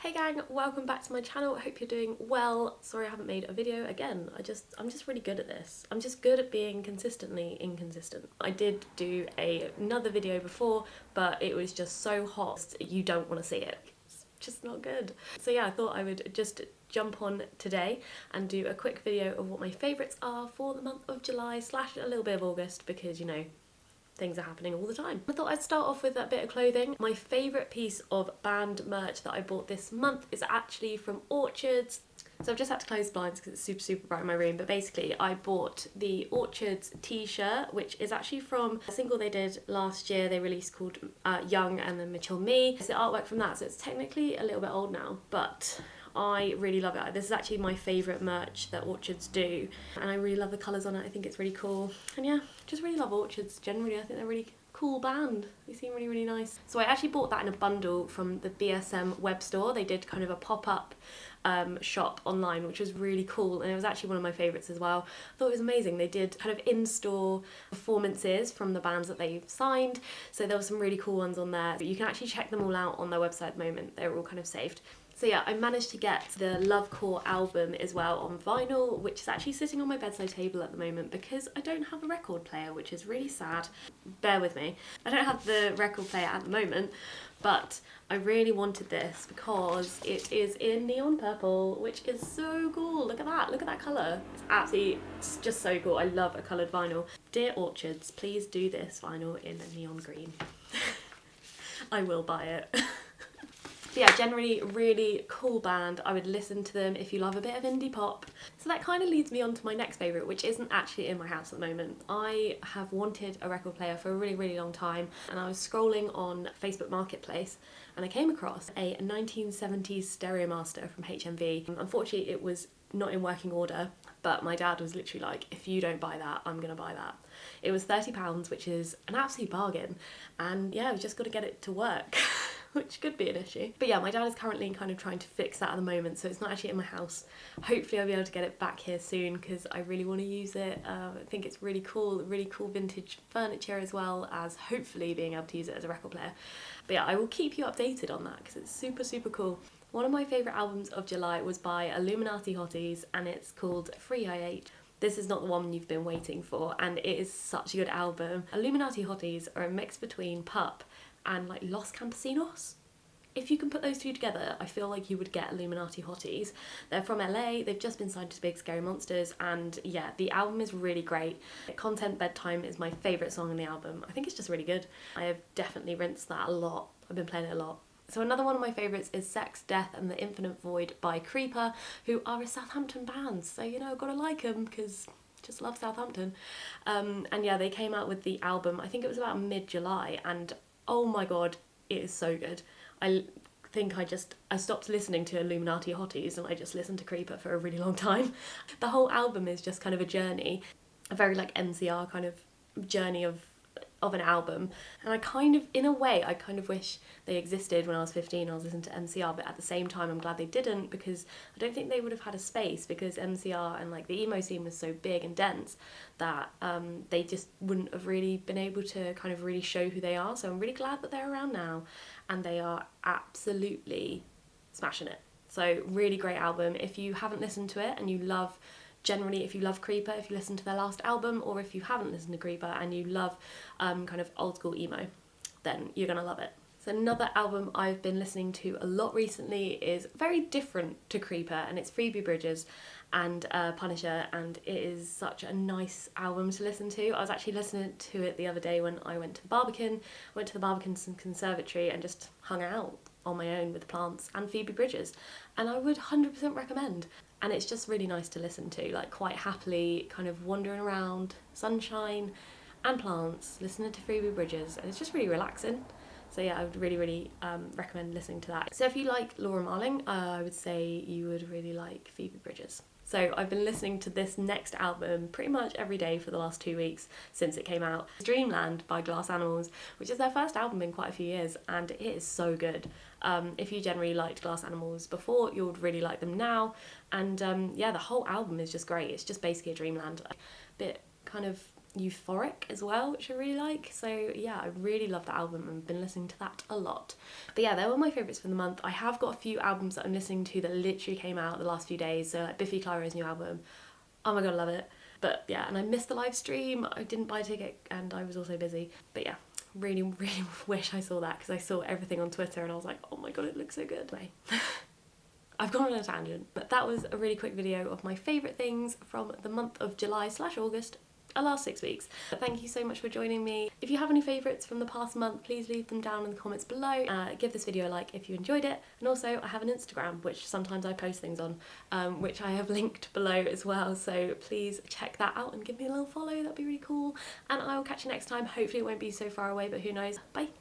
Hey gang, welcome back to my channel. I hope you're doing well. Sorry I haven't made a video again. I'm just really good at this. I'm just good at being consistently inconsistent. I did do another video before, but it was just so hot you don't want to see it. It's just not good. So yeah, I thought I would just jump on today and do a quick video of what my favourites are for the month of July / a little bit of August, because you know, things are happening all the time. I thought I'd start off with a bit of clothing. My favourite piece of band merch that I bought this month is actually from Orchards. So I've just had to close the blinds because it's super bright in my room, but basically I bought the Orchards t-shirt, which is actually from a single they did last year. They released called Young and then Mature Me. It's the artwork from that, so it's technically a little bit old now, but I really love it. This is actually my favourite merch that Orchards do, and I really love the colours on it. I think it's really cool, and yeah, just really love Orchards generally. I think they're a really cool band. They seem really nice. So I actually bought that in a bundle from the BSM web store. They did kind of a pop-up shop online, which was really cool, and it was actually one of my favourites as well. I thought it was amazing. They did kind of in-store performances from the bands that they've signed, so there were some really cool ones on there, but you can actually check them all out on their website at the moment. They're all kind of saved. So yeah, I managed to get the Lovecore album as well on vinyl, which is actually sitting on my bedside table at the moment because I don't have a record player, which is really sad. Bear with me. I don't have the record player at the moment, but I really wanted this because it is in neon purple, which is so cool. Look at that colour. It's just so cool. I love a coloured vinyl. Dear Orchards, please do this vinyl in a neon green. I will buy it. Yeah, generally really cool band. I would listen to them if you love a bit of indie pop. So that kind of leads me on to my next favourite, which isn't actually in my house at the moment. I have wanted a record player for a really long time, and I was scrolling on Facebook Marketplace and I came across a 1970s Stereo Master from HMV. Unfortunately, it was not in working order, but my dad was literally like, if you don't buy that, I'm gonna buy that. It was £30, which is an absolute bargain, and yeah, we just got to get it to work. Which could be an issue. But yeah, my dad is currently kind of trying to fix that at the moment, so it's not actually in my house. Hopefully I'll be able to get it back here soon because I really want to use it. I think it's really cool vintage furniture, as well as hopefully being able to use it as a record player. But yeah, I will keep you updated on that because it's super cool. One of my favourite albums of July was by Illuminati Hotties, and it's called Free I 8. This is not the one you've been waiting for, and it is such a good album. Illuminati Hotties are a mix between Pup and like Los Campesinos. If you can put those two together, I feel like you would get Illuminati Hotties. They're from LA, they've just been signed to Big Scary Monsters, and yeah, the album is really great. Content Bedtime is my favourite song on the album. I think it's just really good. I have definitely rinsed that a lot. I've been playing it a lot. So another one of my favourites is Sex, Death and the Infinite Void by Creeper, who are a Southampton band, so you know, gotta like them because just love Southampton. And yeah, they came out with the album, I think it was about mid-July, and oh my god, it is so good. I think I stopped listening to Illuminati Hotties and I just listened to Creeper for a really long time. The whole album is just kind of a journey, a very like NCR kind of journey of an album, and I kind of, in a way, I kind of wish they existed when I was 15. I was listening to NCR, but at the same time I'm glad they didn't, because I don't think they would have had a space, because NCR and like the emo scene was so big and dense that they just wouldn't have really been able to kind of really show who they are. So I'm really glad that they're around now, and they are absolutely smashing it. So really great album. If you haven't listened to it and you love, generally if you love Creeper, if you listen to their last album, or if you haven't listened to Creeper and you love kind of old school emo, then you're gonna love it. So another album I've been listening to a lot recently is very different to Creeper, and it's Phoebe Bridgers and Punisher, and it is such a nice album to listen to. I was actually listening to it the other day when I went to the Barbican Conservatory and just hung out on my own with the plants and Phoebe Bridgers, and I would 100% recommend. And it's just really nice to listen to, like quite happily kind of wandering around, sunshine and plants, listening to Freebie Bridges, and it's just really relaxing. So yeah, I would really recommend listening to that. So if you like Laura Marling, I would say you would really like Phoebe Bridgers. So I've been listening to this next album pretty much every day for the last 2 weeks since it came out. Dreamland by Glass Animals, which is their first album in quite a few years, and it is so good. If you generally liked Glass Animals before, you would really like them now. And yeah, the whole album is just great. It's just basically a Dreamland. A bit kind of euphoric as well, which I really like. So yeah, I really love that album and been listening to that a lot. But yeah, they were my favourites for the month. I have got a few albums that I'm listening to that literally came out the last few days. So like Biffy Clyro's new album, oh my god, I love it. But yeah, and I missed the live stream. I didn't buy a ticket and I was also busy. But yeah, really, really wish I saw that because I saw everything on Twitter and I was like, oh my god, it looks so good. Anyway, I've gone on a tangent, but that was a really quick video of my favourite things from the month of July/August, the last 6 weeks. But thank you so much for joining me. If you have any favourites from the past month, please leave them down in the comments below. Give this video a like if you enjoyed it. And also I have an Instagram, which sometimes I post things on, which I have linked below as well. So please check that out and give me a little follow, that'd be really cool. And I will catch you next time. Hopefully it won't be so far away, but who knows. Bye.